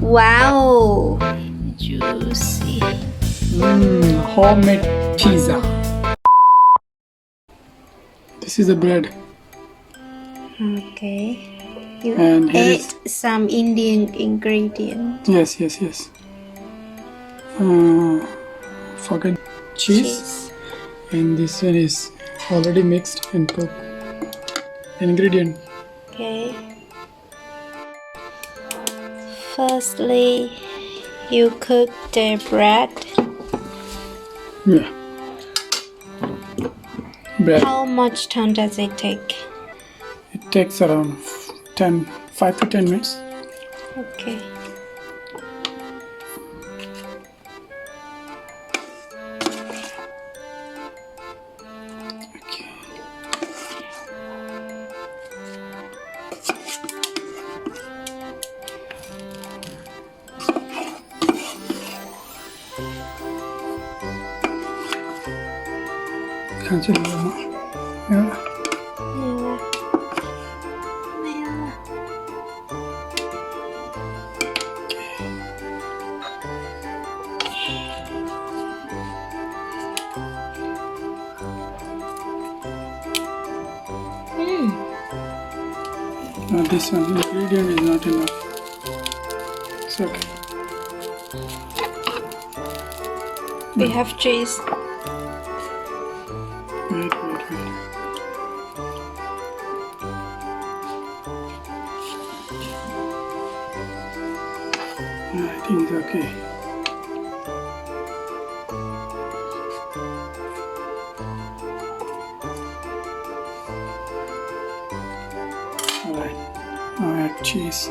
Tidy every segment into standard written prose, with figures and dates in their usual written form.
Wow, juicy. Homemade pizza. This is the bread. Okay. You And here ate some Indian ingredient. Yes. Forget cheese. And this one is already mixed and cooked. Ingredient. Okay. Firstly, you cook the bread. Yeah. Bread. How much time does it take? It takes around 5 to 10 minutes. Okay. Okay. Can't you hear me? Yeah. No, this one ingredient is not enough. It's okay. We have cheese. Wait. I think it's okay. Alright, now add cheese.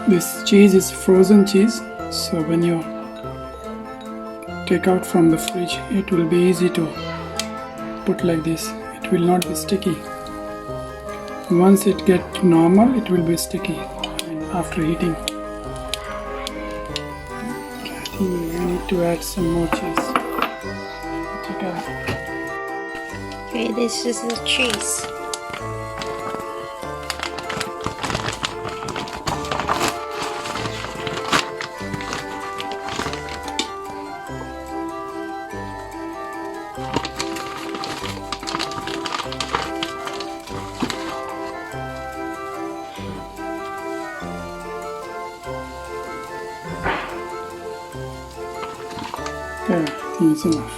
This cheese is frozen cheese, so when you take out from the fridge, it will be easy to put like this. It will not be sticky. Once it gets normal, it will be sticky after heating. I think we need to add some more cheese. Check out. Okay, this is the cheese. Okay, I think it's enough.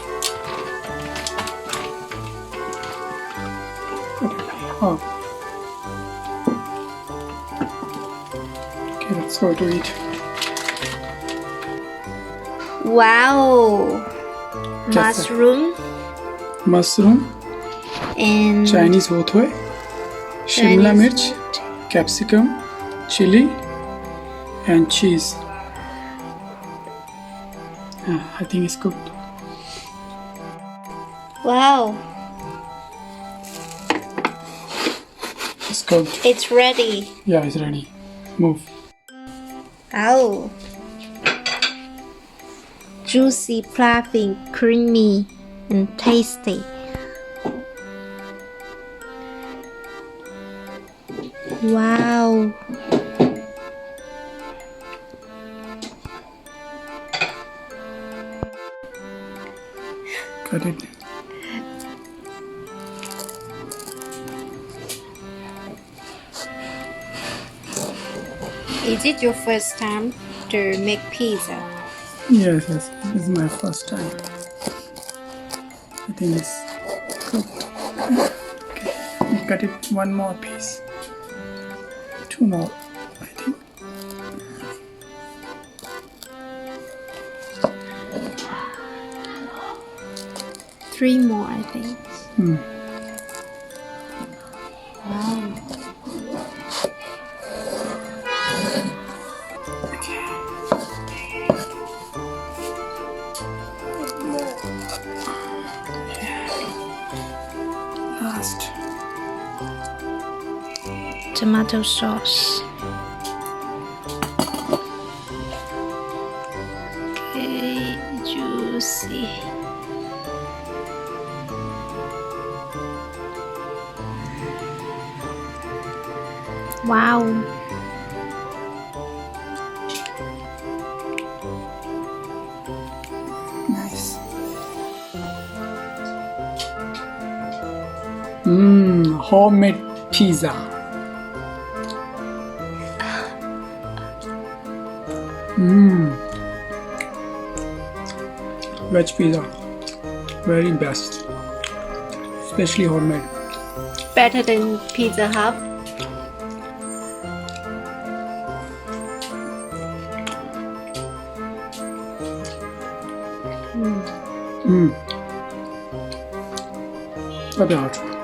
Oh. Okay, let's go to eat. Wow. Just Mushroom and Chinese hothoi, Shimla mirch, capsicum, chili, and cheese. I think it's cooked. Wow, It's cooked. it's ready. Yeah, it's ready. Move. Wow. Juicy, fluffy, creamy, and tasty. Wow. Cut it. Is it your first time to make pizza? Yes, this is my first time. I think it's cooked. Okay, we cut it one more piece. Two more, I think. Three more, I think. Wow. last. Tomato sauce. Okay, juicy. Wow. Nice. Homemade pizza. Veg pizza. Very best. Especially homemade. Better than Pizza Hut. Mm. 特别好吃。